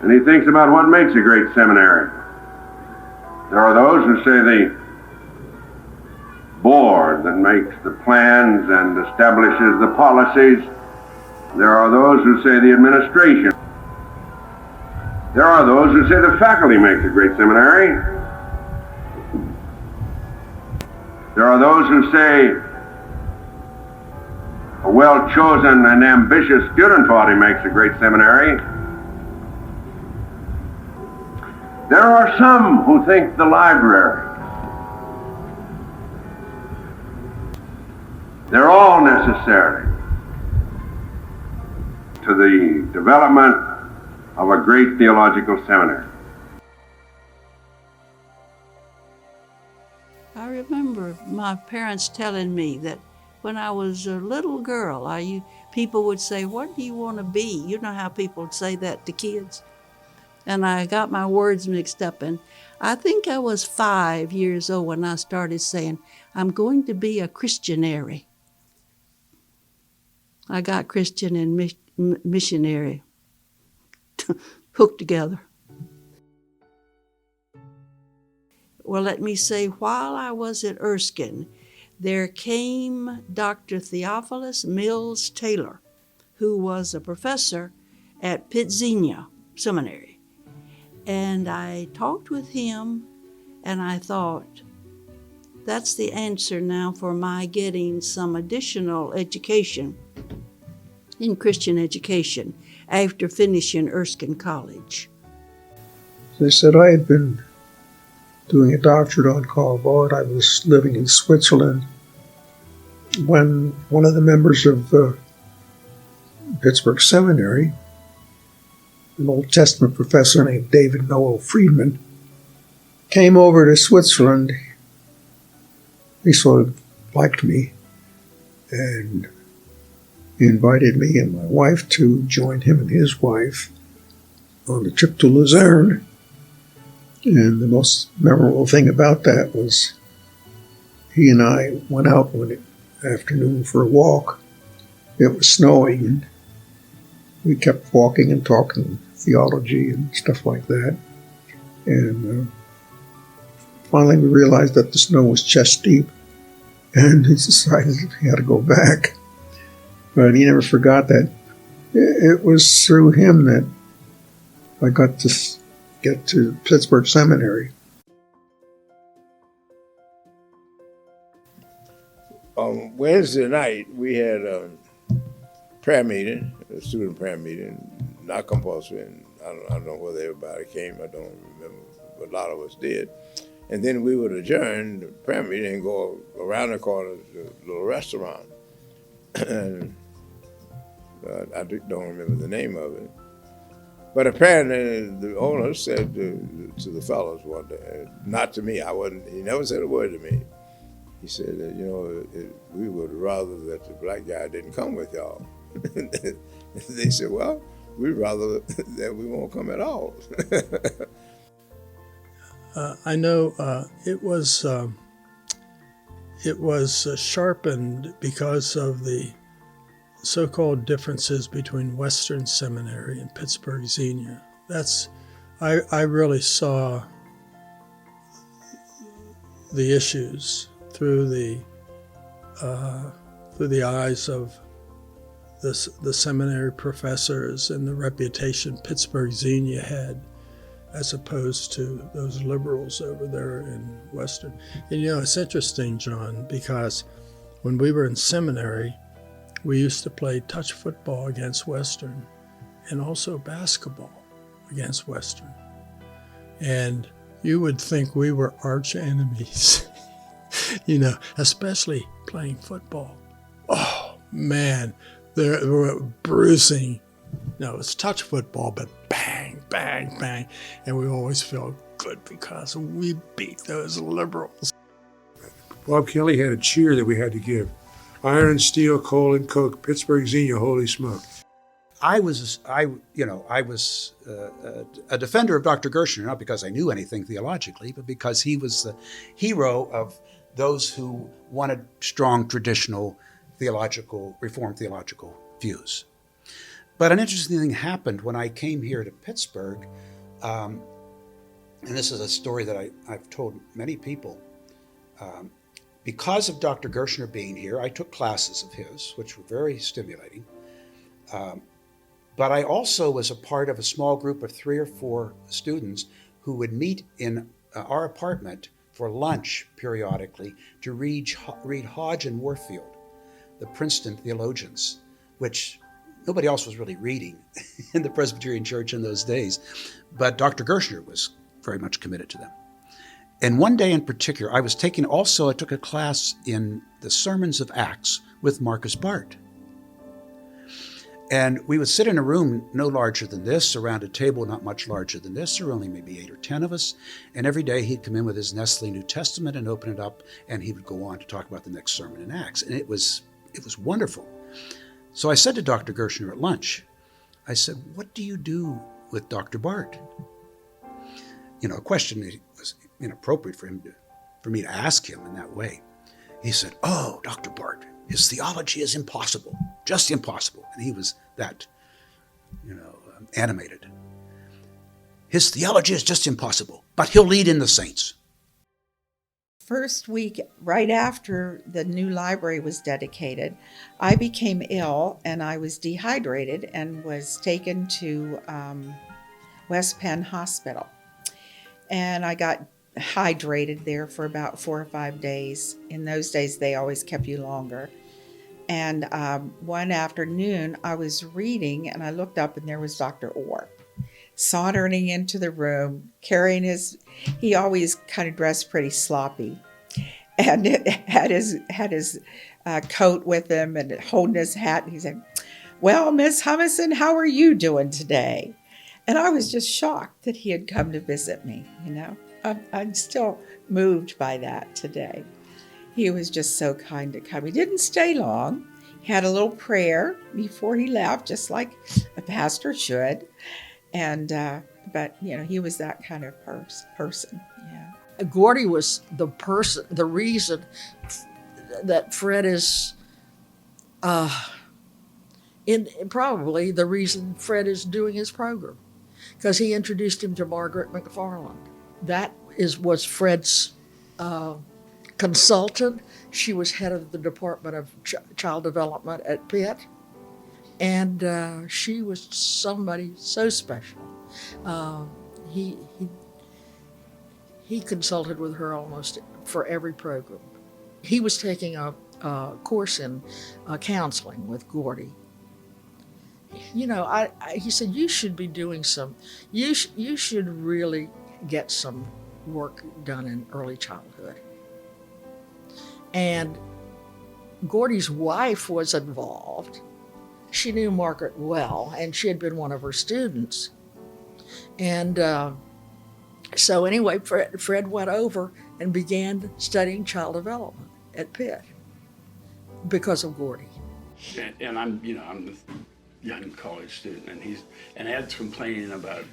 and he thinks about what makes a great seminary. There are those who say the board that makes the plans and establishes the policies. There are those who say the administration. There are those who say the faculty makes a great seminary. There are those who say a well-chosen and ambitious student body makes a great seminary. There are some who think the library. They're all necessary to the development of a great theological seminary. I remember my parents telling me that when I was a little girl, people would say, "What do you want to be?" You know how people would say that to kids. And I got my words mixed up, and I think I was 5 years old when I started saying, "I'm going to be a Christianary." I got Christian and missionary hooked together. Well, let me say, while I was at Erskine, there came Dr. Theophilus Mills Taylor, who was a professor at Pittsburgh-Xenia Seminary. And I talked with him, and I thought, that's the answer now for my getting some additional education in Christian education after finishing Erskine College. They said I had been doing a doctorate on Carbard. I was living in Switzerland when one of the members of the Pittsburgh Seminary, an Old Testament professor named David Noel Friedman, came over to Switzerland. He sort of liked me, and he invited me and my wife to join him and his wife on a trip to Luzerne. And the most memorable thing about that was he and I went out one afternoon for a walk. It was snowing, and we kept walking and talking theology and stuff like that. And finally we realized that the snow was chest deep, and he decided he had to go back. But he never forgot that. It was through him that I got to get to Pittsburgh Seminary. On Wednesday night, we had a prayer meeting, a student prayer meeting, not compulsory. And I don't know whether everybody came, I don't remember, but a lot of us did. And then we would adjourn the prayer meeting and go around the corner to a little restaurant. And I don't remember the name of it. But apparently the owner said to the fellows one day, not to me, he never said a word to me. He said that, we would rather that the black guy didn't come with y'all. They said, well, we'd rather that we won't come at all. I know it was sharpened because of the so-called differences between Western Seminary and Pittsburgh-Xenia. I really saw the issues through the eyes of the seminary professors and the reputation Pittsburgh-Xenia had, as opposed to those liberals over there in Western. And it's interesting, John, because when we were in seminary, we used to play touch football against Western and also basketball against Western. And you would think we were arch enemies, especially playing football. Oh, man, there were bruising. No, it's touch football, but bang, bang, bang. And we always felt good because we beat those liberals. Bob Kelly had a cheer that we had to give. Iron and steel, coal and coke, Pittsburgh-Xenia, holy smoke. I was a defender of Dr. Gershner, not because I knew anything theologically, but because he was the hero of those who wanted strong traditional Reformed theological views. But an interesting thing happened when I came here to Pittsburgh, and this is a story that I've told many people. Because of Dr. Gershner being here, I took classes of his, which were very stimulating. But I also was a part of a small group of 3 or 4 students who would meet in our apartment for lunch periodically to read Hodge and Warfield, the Princeton theologians, which nobody else was really reading in the Presbyterian Church in those days. But Dr. Gershner was very much committed to them. And one day in particular, I took a class in the Sermons of Acts with Marcus Bart. And we would sit in a room no larger than this, around a table not much larger than this. There were only maybe 8 or 10 of us. And every day he'd come in with his Nestle New Testament and open it up, and he would go on to talk about the next sermon in Acts. And it was wonderful. So I said to Dr. Gershner at lunch, I said, "What do you do with Dr. Bart?" A question that was inappropriate for me to ask him in that way. He said, "Oh, Dr. Bart, his theology is impossible, just impossible." And he was that, animated. "His theology is just impossible, but he'll lead in the saints." First week, right after the new library was dedicated, I became ill and I was dehydrated and was taken to West Penn Hospital. And I got hydrated there for about 4 or 5 days. In those days, they always kept you longer. And one afternoon, I was reading and I looked up and there was Dr. Orr sauntering into the room, carrying he always kind of dressed pretty sloppy, and it had his coat with him and holding his hat. And he said, "Well, Miss Humison, how are you doing today?" And I was just shocked that he had come to visit me, I'm still moved by that today. He was just so kind to come. He didn't stay long. He had a little prayer before he left, just like a pastor should. And, but he was that kind of person. Yeah. Gordy was the reason that Fred is, probably the reason Fred is doing his program, because he introduced him to Margaret McFarland. That was Fred's consultant. She was head of the Department of Child Development at Pitt. And she was somebody so special. He consulted with her almost for every program. He was taking a course in counseling with Gordy. He said, "You should be doing you should really get some work done in early childhood." And Gordy's wife was involved. She knew Margaret well, and she had been one of her students. And so anyway, Fred went over and began studying child development at Pitt because of Gordy. And I'm a young college student, and Ed's complaining about,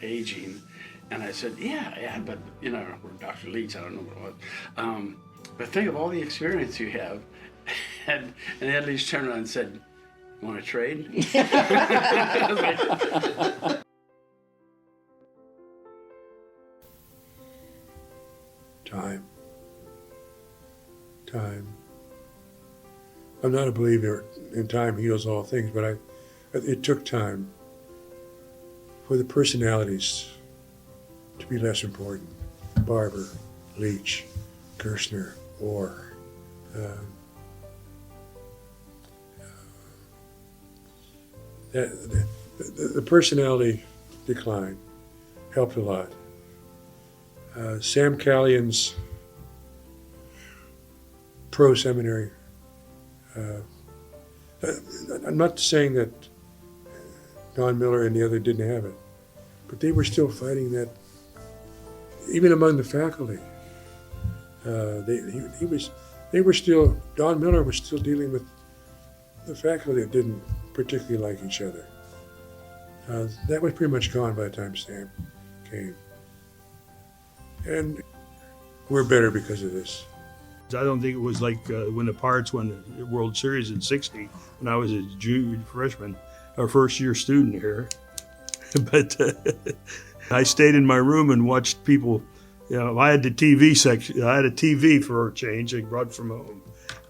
aging. And I said, yeah, but, or Dr. Leach, I don't know what it was. But think of all the experience you have. And Ed Leach turned around and said, "Want to trade?" Time. I'm not a believer in time heals all things, but it took time for the personalities to be less important. Barber, Leach, Gershner, Orr. The personality decline helped a lot. Sam Callion's pro-seminary. I'm not saying that Don Miller and the other didn't have it, but they were still fighting that, even among the faculty. Don Miller was still dealing with the faculty that didn't particularly like each other. That was pretty much gone by the time Sam came. And we're better because of this. I don't think it was like when the Pirates won the World Series in '60, when I was a junior freshman. a first-year student here. But I stayed in my room and watched people. You know, I had the TV section. I had a TV for a change. I brought from home.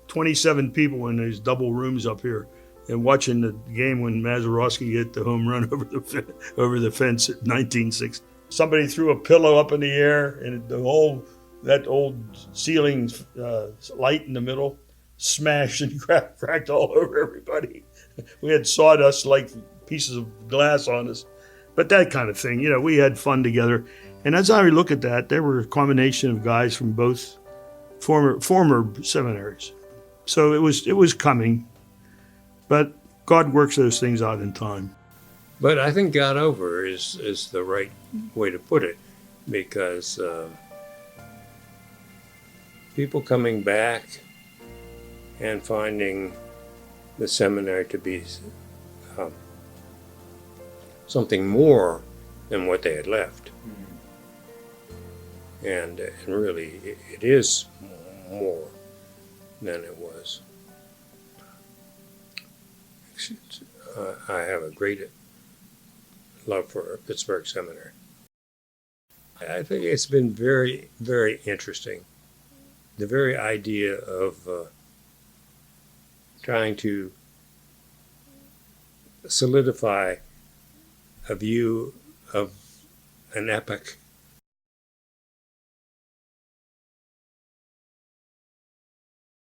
27 people in these double rooms up here, and watching the game when Mazeroski hit the home run over the fence at 1960. Somebody threw a pillow up in the air, and that old ceiling light in the middle smashed and cracked all over everybody. We had sawdust like pieces of glass on us. But that kind of thing, you know, we had fun together. And as I look at that, there were a combination of guys from both former seminaries. So it was coming, but God works those things out in time. But I think got over is the right way to put it, because people coming back and finding the seminary to be something more than what they had left. And really, it is more than it was. I have a great love for Pittsburgh Seminary. I think it's been very, very interesting. The very idea of trying to solidify a view of an epoch